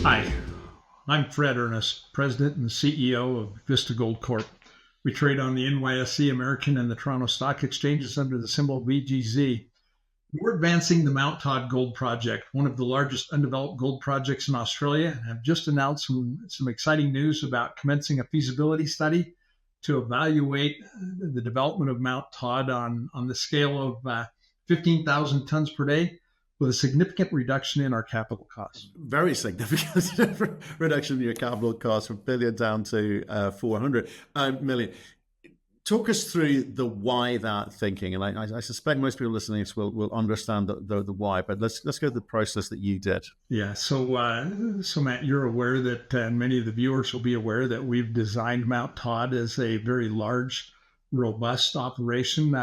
Hi, I'm Fred Earnest, President and CEO of Vista Gold Corp. We trade on the NYSE-AMERICAN and the Toronto Stock Exchanges under the symbol VGZ. We're advancing the Mount Todd Gold Project, one of the largest undeveloped gold projects in Australia, and have just announced some exciting news about commencing a feasibility study to evaluate the development of Mount Todd on the scale of 15,000 tons per day, with a significant reduction in our capital costs. Very significant reduction in your capital costs from $1 billion down to $400 million. Talk us through the why that thinking, and I suspect most people listening to this will understand the why. But let's go to the process that you did. Yeah. So Matt, you're aware that, and many of the viewers will be aware that we've designed Mount Todd as a very large, robust operation,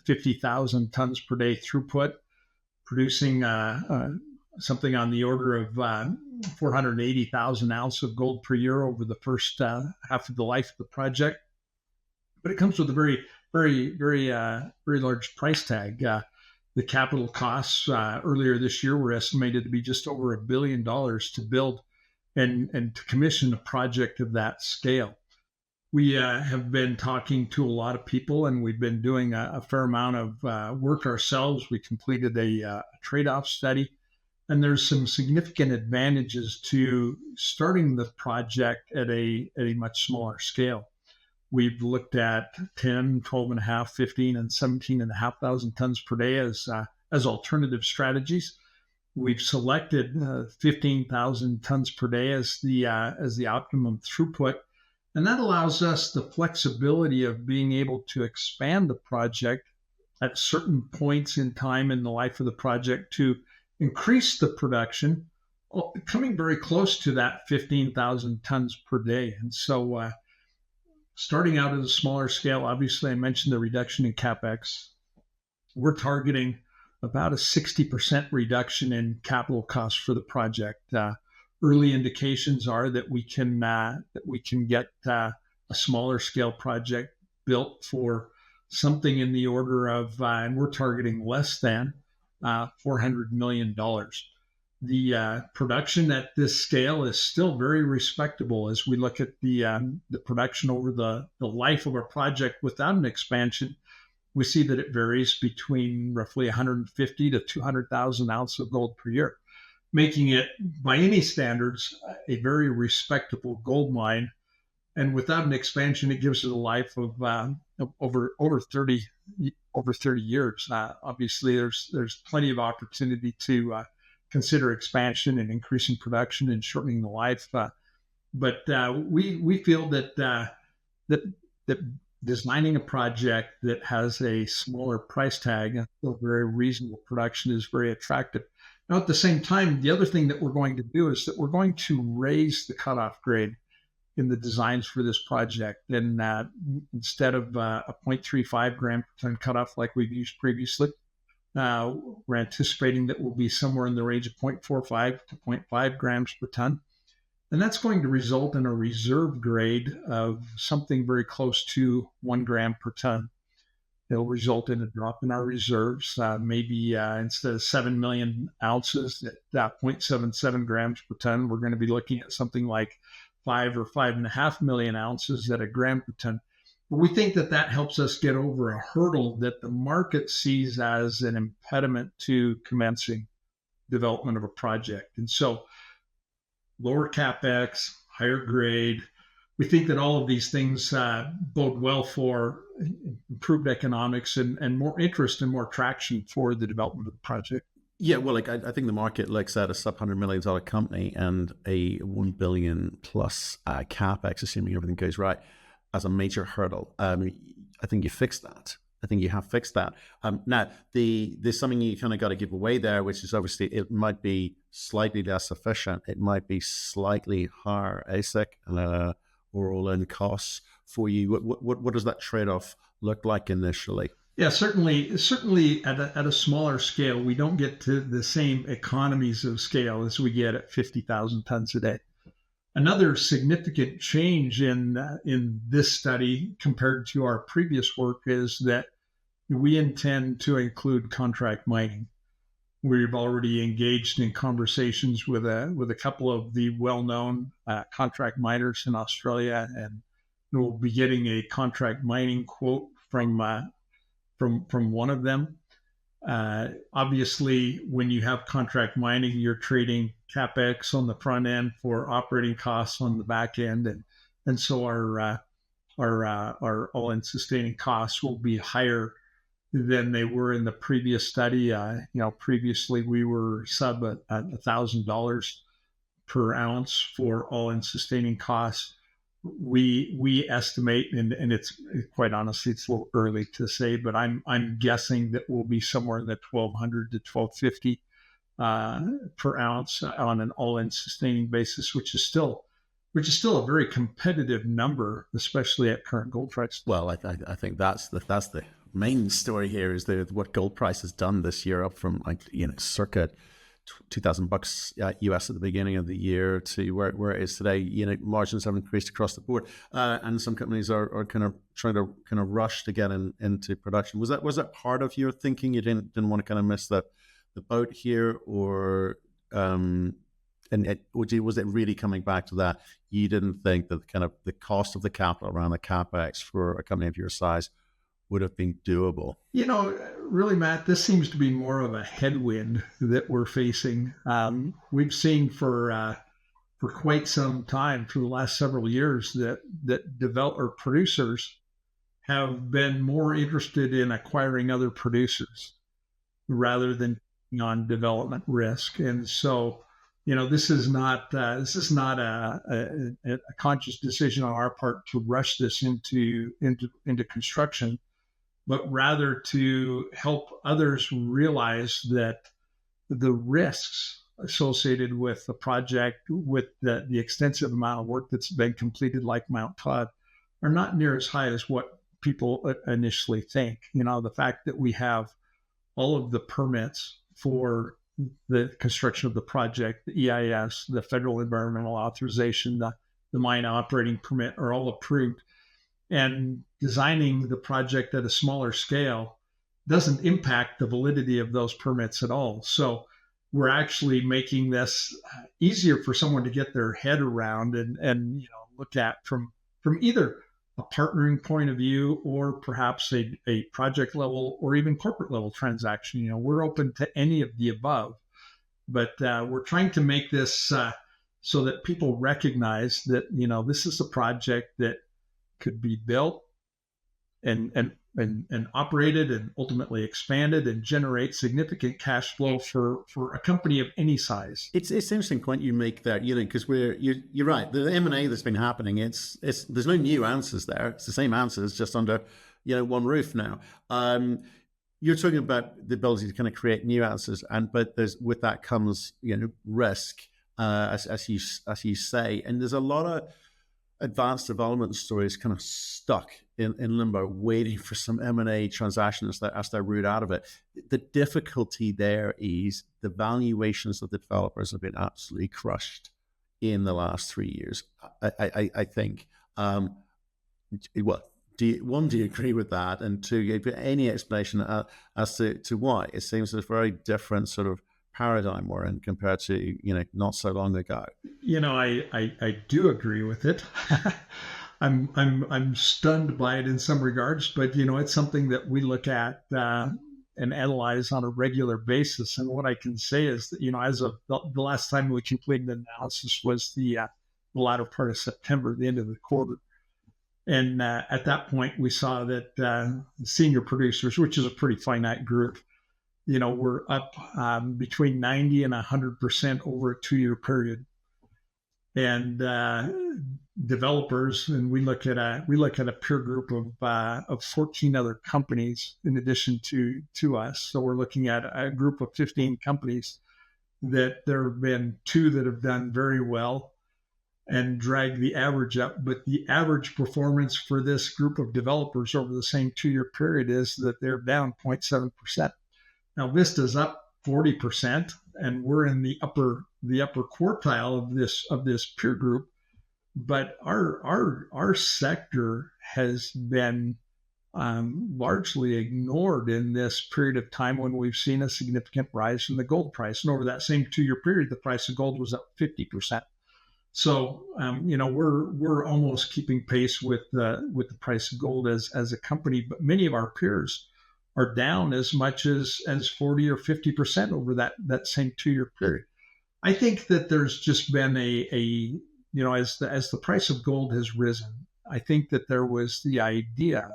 50,000 tons per day throughput, producing something on the order of 480,000 ounces of gold per year over the first half of the life of the project. But it comes with a very, very, very large price tag. The capital costs earlier this year were estimated to be just over $1 billion to build and to commission a project of that scale. We have been talking to a lot of people, and we've been doing a fair amount of work ourselves. We completed a trade-off study, and there's some significant advantages to starting the project at a much smaller scale. We've looked at 10, 12.5, 15, and 17,500 tons per day as alternative strategies. We've selected 15,000 tons per day as the optimum throughput. And that allows us the flexibility of being able to expand the project at certain points in time in the life of the project to increase the production, coming very close to that 15,000 tons per day. And so starting out at a smaller scale, obviously I mentioned the reduction in CapEx. We're targeting about a 60% reduction in capital costs for the project. Early indications are that we can get a smaller scale project built for something in the order of, and we're targeting less than $400 million. The production at this scale is still very respectable as we look at the production over the life of our project without an expansion. We see that it varies between roughly 150 to 200,000 ounces of gold per year, making it, by any standards, a very respectable gold mine. And without an expansion, it gives it a life of over 30 years. Obviously, there's plenty of opportunity to consider expansion and increasing production and shortening the life. But we feel that designing a project that has a smaller price tag and still very reasonable production is very attractive. Now, at the same time, the other thing that we're going to do is that we're going to raise the cutoff grade in the designs for this project. And instead of a 0.35 gram per ton cutoff like we've used previously, we're anticipating that we'll be somewhere in the range of 0.45 to 0.5 grams per ton. And that's going to result in a reserve grade of something very close to 1 gram per ton. It'll result in a drop in our reserves, maybe instead of 7 million ounces at 0.77 grams per ton, we're going to be looking at something like 5 or 5.5 million ounces at a gram per ton. But we think that helps us get over a hurdle that the market sees as an impediment to commencing development of a project. And so lower CapEx, higher grade, we think that all of these things bode well for improved economics and more interest and more traction for the development of the project. Yeah, well, I think the market looks at a sub-$100 million company and a $1 billion plus CapEx, assuming everything goes right, as a major hurdle. I think you fixed that. I think you have fixed that. Now, there's something you kind of got to give away there, which is obviously it might be slightly less efficient. It might be slightly higher AISC or all-in costs for you. What does that trade-off look like initially? Yeah, certainly at a smaller scale, we don't get to the same economies of scale as we get at 50,000 tons a day. Another significant change in this study compared to our previous work is that we intend to include contract mining. We've already engaged in conversations with a couple of the well-known contract miners in Australia, and we'll be getting a contract mining quote from one of them. Obviously, when you have contract mining, you're trading capex on the front end for operating costs on the back end, and so our all-in sustaining costs will be higher than they were in the previous study. Previously we were sub $1,000 per ounce for all-in sustaining costs. We estimate, and it's quite honestly, it's a little early to say, but I'm guessing that we'll be somewhere in the 1,200 to 1,250 per ounce on an all-in sustaining basis, which is still a very competitive number, especially at current gold price. Well, I think that's the main story here is what gold price has done this year, up from circa $2,000 US at the beginning of the year to where it is today. Margins have increased across the board, and some companies are kind of trying to rush to get into production. Was that part of your thinking? You didn't want to kind of miss the boat here, or was it really coming back to that? You didn't think that kind of the cost of the capital around the capex for a company of your size would have been doable? Really, Matt, this seems to be more of a headwind that we're facing. We've seen for quite some time, for the last several years, that developer producers have been more interested in acquiring other producers rather than on development risk. And so, this is not a conscious decision on our part to rush this into construction, but rather to help others realize that the risks associated with the project, with the extensive amount of work that's been completed, like Mount Todd, are not near as high as what people initially think. The fact that we have all of the permits for the construction of the project, the EIS, the federal environmental authorization, the mine operating permit are all approved, and designing the project at a smaller scale doesn't impact the validity of those permits at all. So we're actually making this easier for someone to get their head around and look at from either a partnering point of view, or perhaps a project level or even corporate level transaction. We're open to any of the above, but we're trying to make this so that people recognize that this is a project that could be built and operated and ultimately expanded and generate significant cash flow for a company of any size. It's an interesting point you make there, because you're right. The M&A that's been happening, it's there's no new answers there. It's the same answers, just under one roof now. You're talking about the ability to kind of create new answers, but with that comes risk, as you say, and there's a lot of advanced development stories kind of stuck in limbo, waiting for some M&A transactions as they root out of it. The difficulty there is the valuations of the developers have been absolutely crushed in the last 3 years. I think. Do you agree with that? And two, give any explanation as to why? It seems a very different sort of paradigm we're in compared to not so long ago. I do agree with it. I'm stunned by it in some regards, but it's something that we look at and analyze on a regular basis. And what I can say is that as of the last time we completed the analysis was the latter part of September, the end of the quarter. And at that point, we saw that senior producers, which is a pretty finite group, we're up between 90 and 100% over a 2-year period. And developers, and we look at a peer group of 14 other companies in addition to us. So we're looking at a group of 15 companies that there have been 2 that have done very well and drag the average up. But the average performance for this group of developers over the same 2-year period is that they're down 0.7%. Now Vista's up 40%, and we're in the upper quartile of this peer group. But our sector has been largely ignored in this period of time when we've seen a significant rise in the gold price. And over that same 2-year period, the price of gold was up 50%. So we're almost keeping pace with the price of gold as a company, but many of our peers are down as much as 40 or 50% over that same 2-year period. I think that there's just been as the price of gold has risen, I think that there was the idea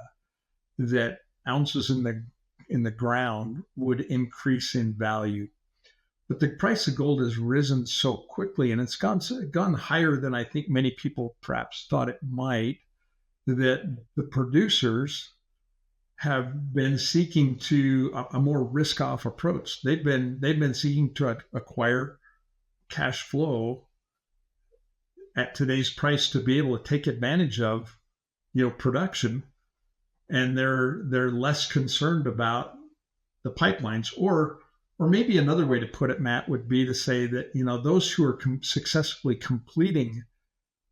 that ounces in the ground would increase in value. But the price of gold has risen so quickly, and it's gone higher than I think many people perhaps thought it might, that the producers have been seeking a more risk-off approach. They've been seeking to acquire cash flow at today's price to be able to take advantage of production, and they're less concerned about the pipelines. Or maybe another way to put it, Matt, would be to say that those who are successfully completing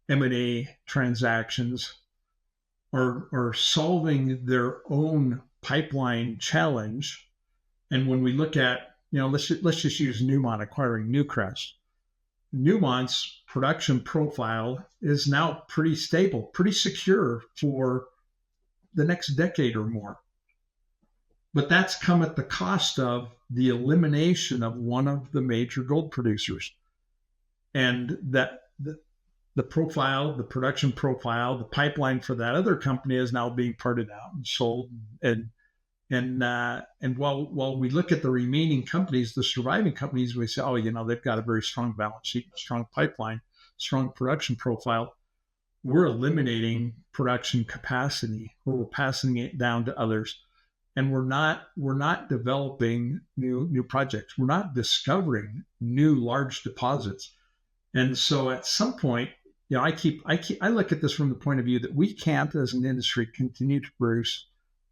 M&A transactions are solving their own pipeline challenge. And when we look at let's just use Newmont acquiring Newcrest. Newmont's production profile is now pretty stable, pretty secure for the next decade or more. But that's come at the cost of the elimination of one of the major gold producers. And that the profile, the production profile, the pipeline for that other company is now being parted out and sold. And while we look at the remaining companies, the surviving companies, we say, they've got a very strong balance sheet, strong pipeline, strong production profile. We're eliminating production capacity, or we're passing it down to others, and we're not developing new projects. We're not discovering new large deposits. And so at some point, I look at this from the point of view that we can't, as an industry, continue to produce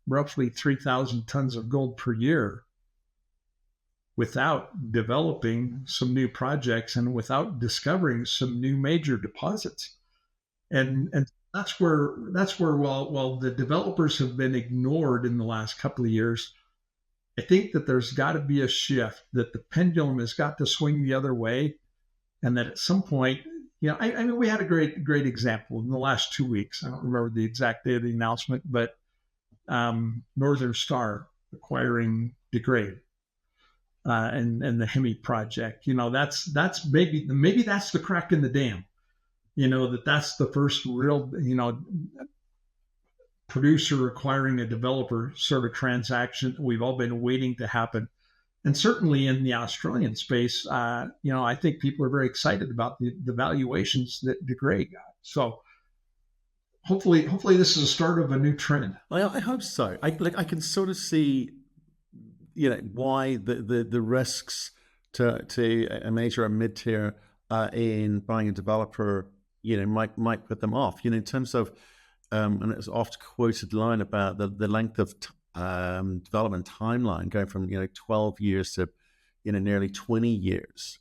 roughly 3,000 tons of gold per year without developing some new projects and without discovering some new major deposits. And that's where while the developers have been ignored in the last couple of years, I think that there's got to be a shift, that the pendulum has got to swing the other way, and that at some point, we had a great example in the last 2 weeks. I don't remember the exact day of the announcement, but Northern Star acquiring DeGrade and the Hemi project. That's maybe that's the crack in the dam. That's the first real producer acquiring a developer sort of transaction that we've all been waiting to happen. And certainly in the Australian space, I think people are very excited about the valuations that DeGrade got. So hopefully this is a start of a new trend. I hope so. I can sort of see, why the risks to a major or mid-tier in buying a developer, might put them off. In terms of, and it's oft quoted line about the length of development timeline going from 12 years to nearly 20 years.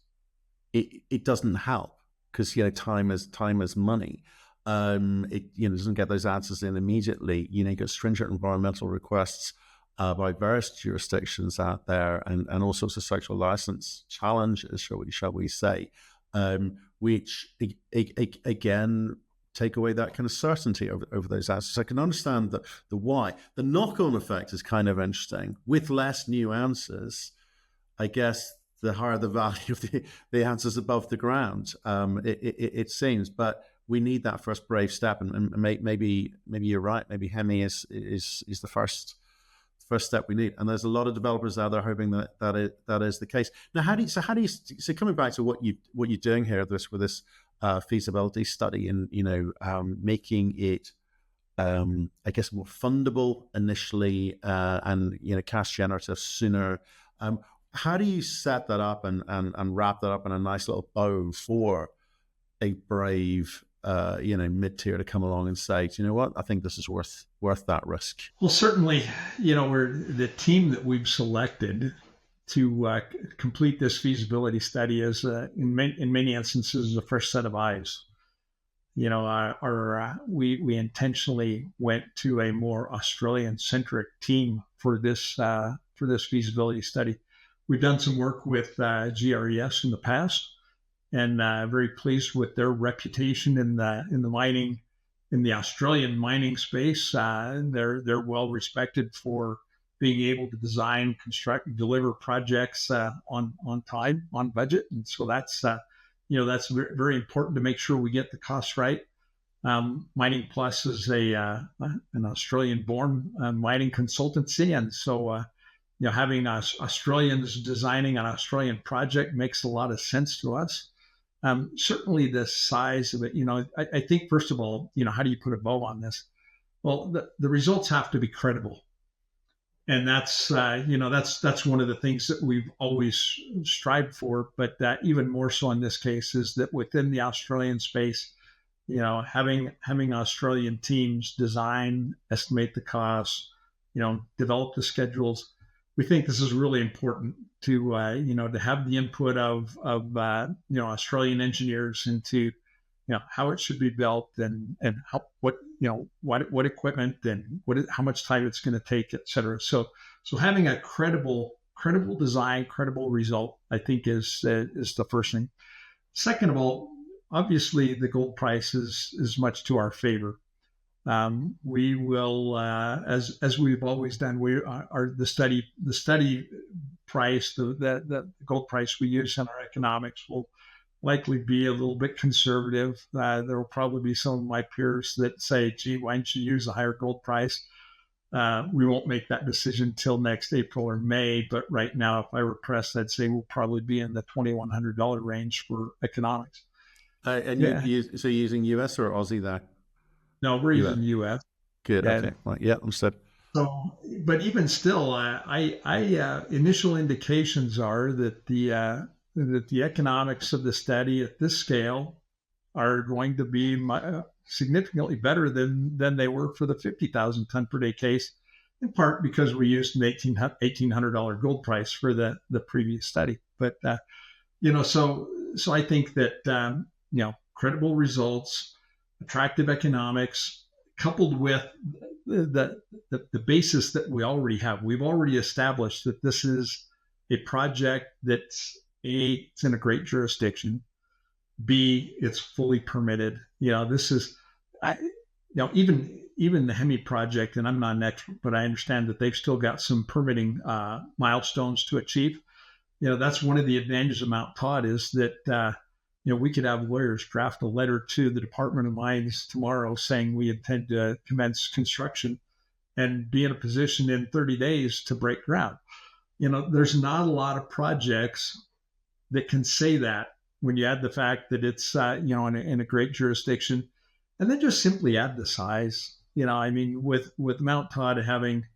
It doesn't help, because time is money. It doesn't get those answers in immediately. You get stringent environmental requests by various jurisdictions out there, and all sorts of social license challenges, shall we say, which again take away that kind of certainty over those answers. I can understand the why. The knock-on effect is kind of interesting. With less new answers, I guess the higher the value of the answers above the ground, it seems. But we need that first brave step, and maybe you're right. Maybe Hemi is the first step we need. And there's a lot of developers out there hoping that is the case. Now, how do you coming back to what you're doing here with this feasibility study, and making it I guess more fundable initially, and cash generative sooner. How do you set that up and wrap that up in a nice little bow for a brave mid-tier to come along and say, do you know what, I think this is worth that risk? Well, certainly, we're the team that we've selected to complete this feasibility study is in many instances the first set of eyes. we intentionally went to a more Australian centric team for this feasibility study. We've done some work with GRES in the past, and very pleased with their reputation in the Australian mining space. They're well respected for being able to design, construct, and deliver projects on time, on budget, and so that's very important to make sure we get the costs right. Mining Plus is an Australian-born mining consultancy, and so having Australians designing an Australian project makes a lot of sense to us. Certainly, the size of it. I think first of all, how do you put a bow on this? Well, the results have to be credible, and that's one of the things that we've always strived for. But even more so in this case is that within the Australian space, having Australian teams design, estimate the costs, develop the schedules. We think this is really important to have the input of Australian engineers into how it should be built and what equipment and how much time it's going to take, et cetera. So having a credible design, credible result, I think is the first thing. Second of all, obviously the gold price is much to our favor. We will, as we've always done, the study price, the gold price we use in our economics will likely be a little bit conservative. There will probably be some of my peers that say, "Gee, why don't you use a higher gold price?" We won't make that decision till next April or May. But right now, if I were pressed, I'd say we'll probably be in the $2,100 range for economics. And so you're using US or Aussie there? No, we're using US. Good. Okay. Well, yeah, understood. So, but even still, initial indications are that the economics of the study at this scale are going to be significantly better than they were for the 50,000 ton per day case, in part because we used an $1,800 gold price for the previous study. But so I think that credible results, attractive economics, coupled with the basis that we already have. We've already established that this is a project that's it's in a great jurisdiction. B, it's fully permitted. This is, even the Hemi project, and I'm not an expert, but I understand that they've still got some permitting milestones to achieve. That's one of the advantages of Mount Todd is that we could have lawyers draft a letter to the Department of Mines tomorrow saying we intend to commence construction and be in a position in 30 days to break ground. There's not a lot of projects that can say that when you add the fact that it's, in a great jurisdiction, and then just simply add the size. With Mount Todd having,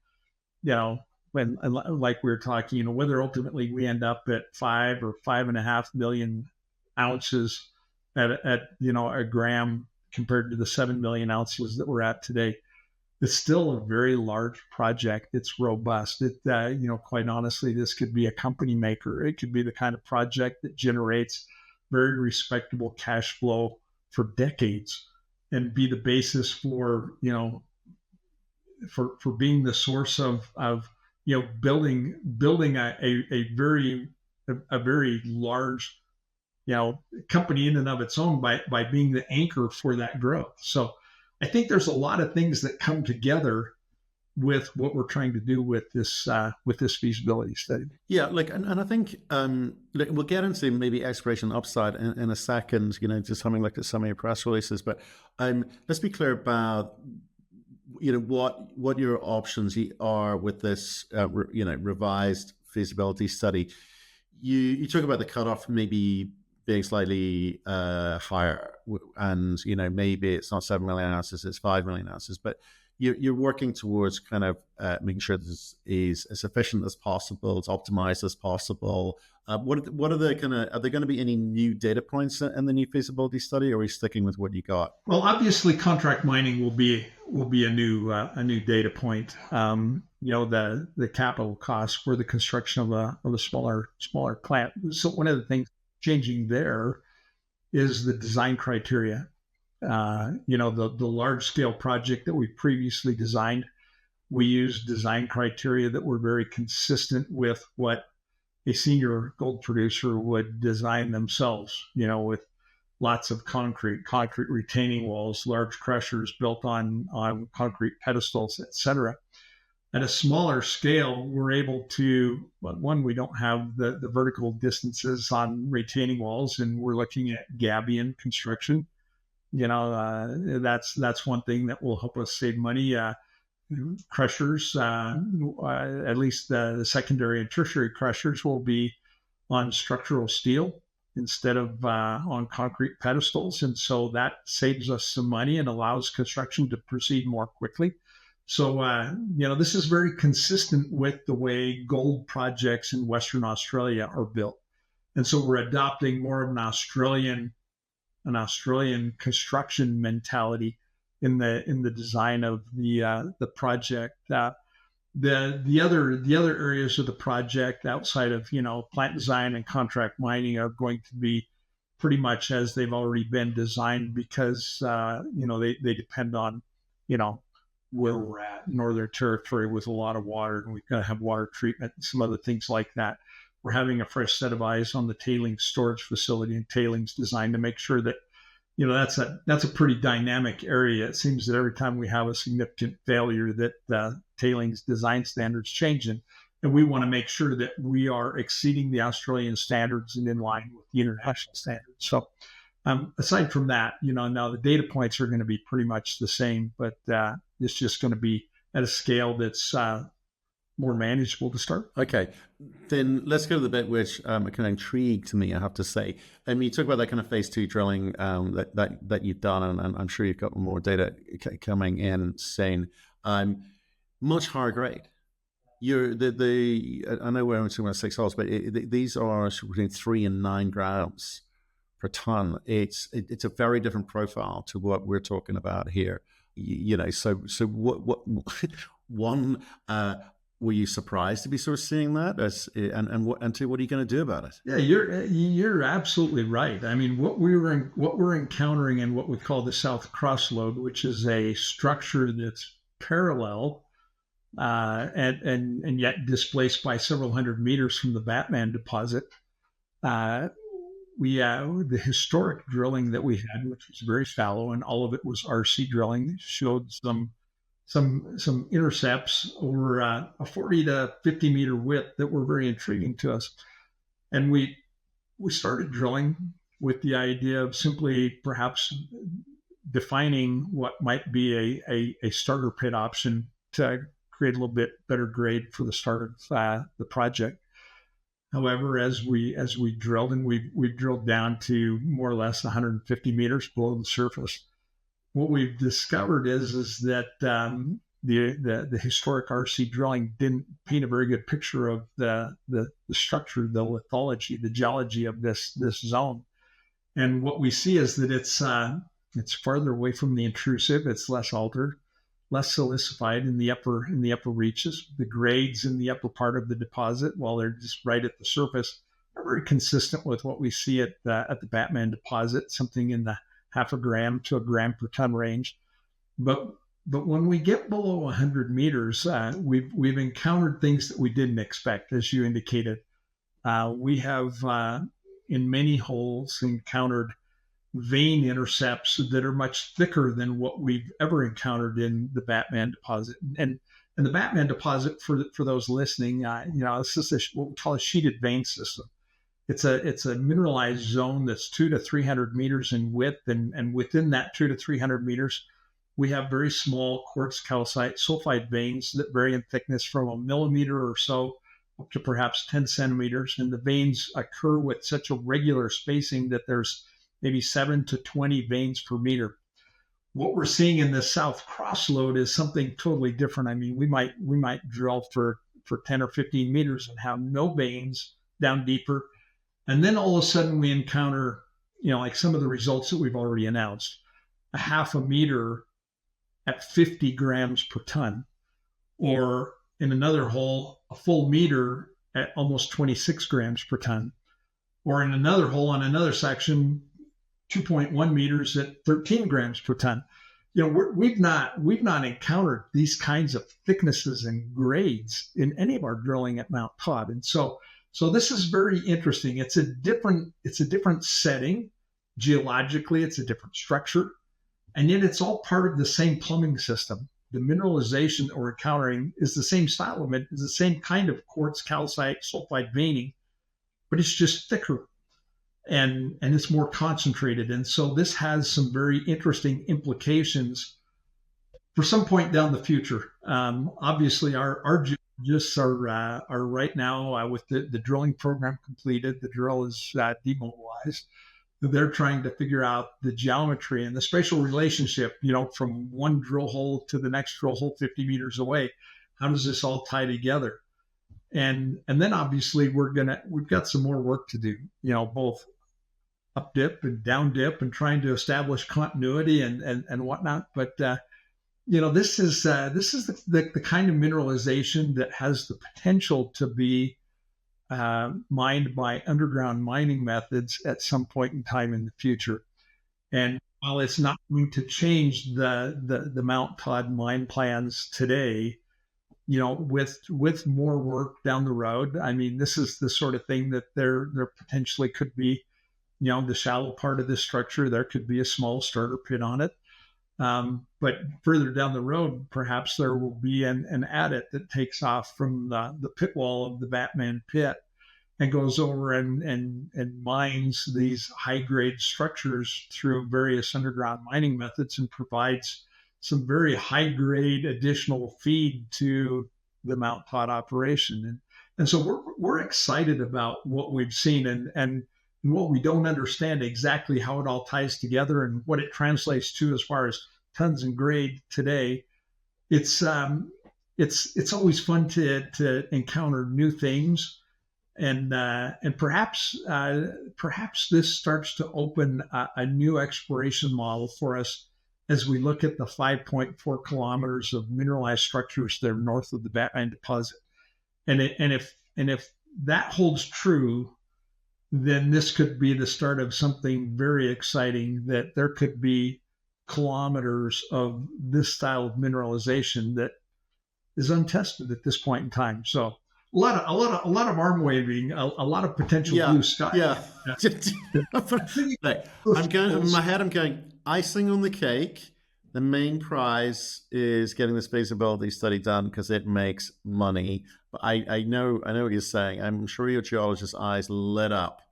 when, like we were talking, whether ultimately we end up at 5 or 5.5 million ounces at a gram compared to the 7 million ounces that we're at today, it's still a very large project. It's robust. Quite honestly, this could be a company maker. It could be the kind of project that generates very respectable cash flow for decades and be the basis for being the source of building a very large company in and of its own by being the anchor for that growth. So I think there's a lot of things that come together with what we're trying to do with this feasibility study. Yeah, and I think we'll get into maybe exploration upside in a second. Just having looked at some of your press releases, but let's be clear about what your options are with this revised feasibility study. You talk about the cutoff maybe being slightly higher, and maybe it's not 7 million ounces, it's 5 million ounces, but you're working towards kind of making sure this is as efficient as possible, as optimized as possible. What are they gonna? Are there going to be any new data points in the new feasibility study, or are we sticking with what you got? Well, obviously, contract mining will be a new data point. The capital costs for the construction of a smaller plant. So one of the things changing there is the design criteria. The large scale project that we previously designed, we used design criteria that were very consistent with what a senior gold producer would design themselves, with lots of concrete retaining walls, large crushers built on concrete pedestals, etc. At a smaller scale, we're able to, one, we don't have the vertical distances on retaining walls, and we're looking at gabion construction. That's one thing that will help us save money. Crushers, at least the secondary and tertiary crushers, will be on structural steel instead of on concrete pedestals. And so that saves us some money and allows construction to proceed more quickly. So, this is very consistent with the way gold projects in Western Australia are built. And so we're adopting more of an Australian construction mentality in the design of the project. The other areas of the project outside of plant design and contract mining are going to be pretty much as they've already been designed, because they depend on where we're at, Northern Territory, with a lot of water, and we've got to have water treatment and some other things like that. We're having a fresh set of eyes on the tailings storage facility and tailings design to make sure that that's a pretty dynamic area. It seems that every time we have a significant failure, that tailings design standards change, and we want to make sure that we are exceeding the Australian standards and in line with the international standards. So aside from that, now the data points are going to be pretty much the same, but it's just going to be at a scale that's more manageable to start. Okay, then let's go to the bit which kind of intrigued to me, I have to say. You talk about that kind of phase 2 drilling that you've done, and I'm sure you've got more data coming in soon. Much higher grade. I know we're only talking about 6 holes, but these are between 3 and 9 grams per tonne. It's a very different profile to what we're talking about here. So what one, were you surprised to be sort of seeing that? And two, what are you going to do about it? Yeah, you're absolutely right. I mean, what we're encountering in what we call the South Cross Lode, which is a structure that's parallel and yet displaced by several hundred meters from the Batman deposit. The historic drilling that we had, which was very shallow, and all of it was RC drilling, showed some intercepts over a 40 to 50 meter width that were very intriguing to us. And we started drilling with the idea of simply perhaps defining what might be a starter pit option to create a little bit better grade for the start of the project. However, as we drilled, and we've drilled down to more or less 150 meters below the surface, what we've discovered is that the historic RC drilling didn't paint a very good picture of the structure, the lithology, the geology of this zone. And what we see is that it's farther away from the intrusive. It's less altered, less silicified in the upper reaches. The grades in the upper part of the deposit, while they're just right at the surface, are very consistent with what we see at the Batman deposit, something in the 0.5 gram to 1 gram per ton range. But when we get below 100 meters, we've encountered things that we didn't expect, as you indicated. We have in many holes encountered vein intercepts that are much thicker than what we've ever encountered in the Batman deposit. And the Batman deposit, for those listening, this is what we call a sheeted vein system. It's a mineralized zone that's 200 to 300 meters in width, and within that 200 to 300 meters, we have very small quartz calcite sulfide veins that vary in thickness from 1 millimeter or so up to perhaps 10 centimeters. And the veins occur with such a regular spacing that there's maybe 7 to 20 veins per meter. What we're seeing in the South Cross Lode is something totally different. I mean, we might drill for 10 or 15 meters and have no veins down deeper. And then all of a sudden we encounter, like some of the results that we've already announced, a 0.5 meter at 50 grams per ton, or in another hole, a full meter at almost 26 grams per ton, or in another hole on another section, 2.1 meters at 13 grams per ton. We've not encountered these kinds of thicknesses and grades in any of our drilling at Mount Todd, and so this is very interesting. It's a different setting geologically. It's a different structure, and yet it's all part of the same plumbing system. The mineralization that we're encountering is the same style of it, is the same kind of quartz, calcite, sulfide veining, but it's just thicker and it's more concentrated. And so this has some very interesting implications for some point down the future. Obviously, our geologists are right now with the drilling program completed. The drill is demobilized. They're trying to figure out the geometry and the spatial relationship, from one drill hole to the next drill hole 50 meters away. How does this all tie together? And then obviously we've got some more work to do, both up dip and down dip and trying to establish continuity and whatnot. But this is the kind of mineralization that has the potential to be mined by underground mining methods at some point in time in the future. And while it's not going to change the Mount Todd mine plans today, with more work down the road, I mean, this is the sort of thing that there potentially could be, the shallow part of this structure, there could be a small starter pit on it. But further down the road, perhaps there will be an adit that takes off from the pit wall of the Batman pit and goes over and mines these high grade structures through various underground mining methods and provides some very high grade additional feed to the Mount Todd operation. And so we're excited about what we've seen and what we don't understand exactly how it all ties together and what it translates to as far as tons and grade today. It's always fun to encounter new things, and perhaps this starts to open a new exploration model for us as we look at the 5.4 kilometers of mineralized structures that are north of the Batman deposit. And if that holds true, then this could be the start of something very exciting, that there could be kilometers of this style of mineralization that is untested at this point in time. So a lot of arm waving, a lot of potential blue sky. Yeah. I'm going in my head. I'm going icing on the cake. The main prize is getting this feasibility study done because it makes money. But I know what you're saying. I'm sure your geologist's eyes lit up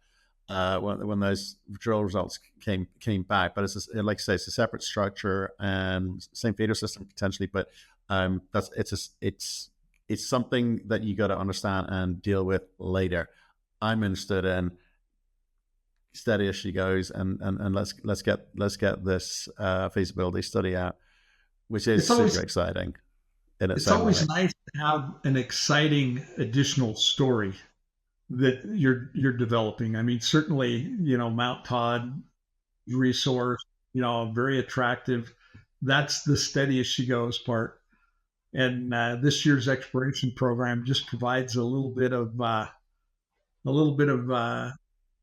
when those drill results came back. But like I say, it's a separate structure and same feeder system potentially. But it's something that you got to understand and deal with later. I'm interested in steady as she goes, and let's get this feasibility study out, which is super exciting. It's always nice to have an exciting additional story that you're developing. I mean, certainly, Mount Todd resource, very attractive. That's the steady as she goes part. And this year's exploration program just provides a little bit of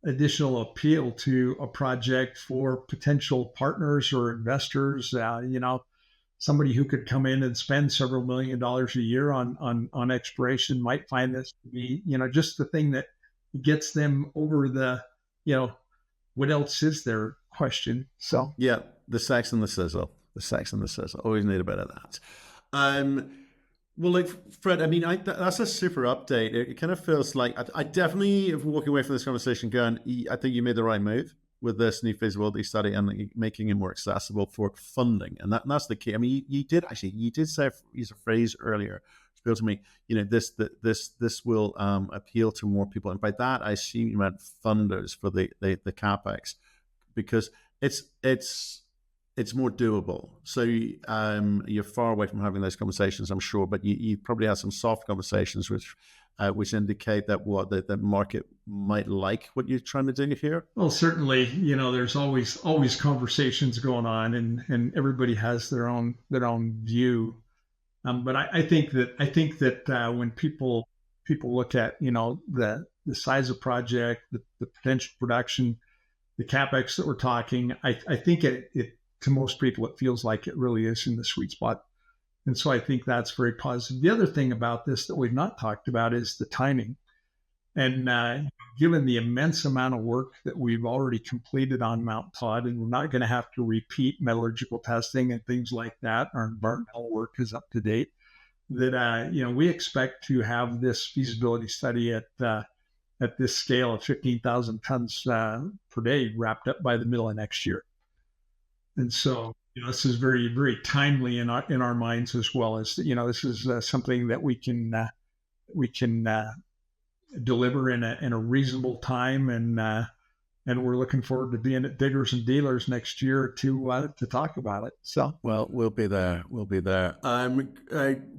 additional appeal to a project for potential partners or investors. Somebody who could come in and spend several $1 million a year on exploration might find this to be, just the thing that gets them over the, what else is there question. So yeah, the sex and the sizzle. Always need a bit of that. Well, like Fred, I mean, that's a super update. It kind of feels like I definitely, if we're walking away from this conversation, going, I think you made the right move with this new feasibility study and making it more accessible for funding, and that's the key. I mean, you did say, use a phrase earlier to appeal to me. This will appeal to more people, and by that I assume you meant funders for the capex, because it's more doable. So you're far away from having those conversations, I'm sure, but you probably have some soft conversations which indicate that the market might like what you're trying to do here. Well, certainly, there's always conversations going on, and everybody has their own view. But I think that when people look at the size of project, the potential production, the capex that we're talking, I think it to most people it feels like it really is in the sweet spot, and so I think that's very positive. The other thing about this that we've not talked about is the timing. And given the immense amount of work that we've already completed on Mount Todd, and we're not going to have to repeat metallurgical testing and things like that, our environmental work is up to date, that we expect to have this feasibility study at this scale of 15,000 tons per day wrapped up by the middle of next year. And so this is very, very timely in our minds, as well as this is something that we can deliver in a reasonable time, and we're looking forward to being at Diggers and Dealers next year to talk about it. So, well, we'll be there. I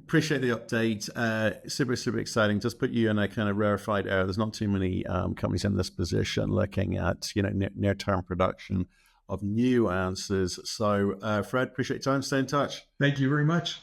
appreciate the update. Super exciting. Just put you in a kind of rarefied area. There's not too many companies in this position looking at near-term production of new ounces. So, Fred, appreciate your time. Stay in touch. Thank you very much.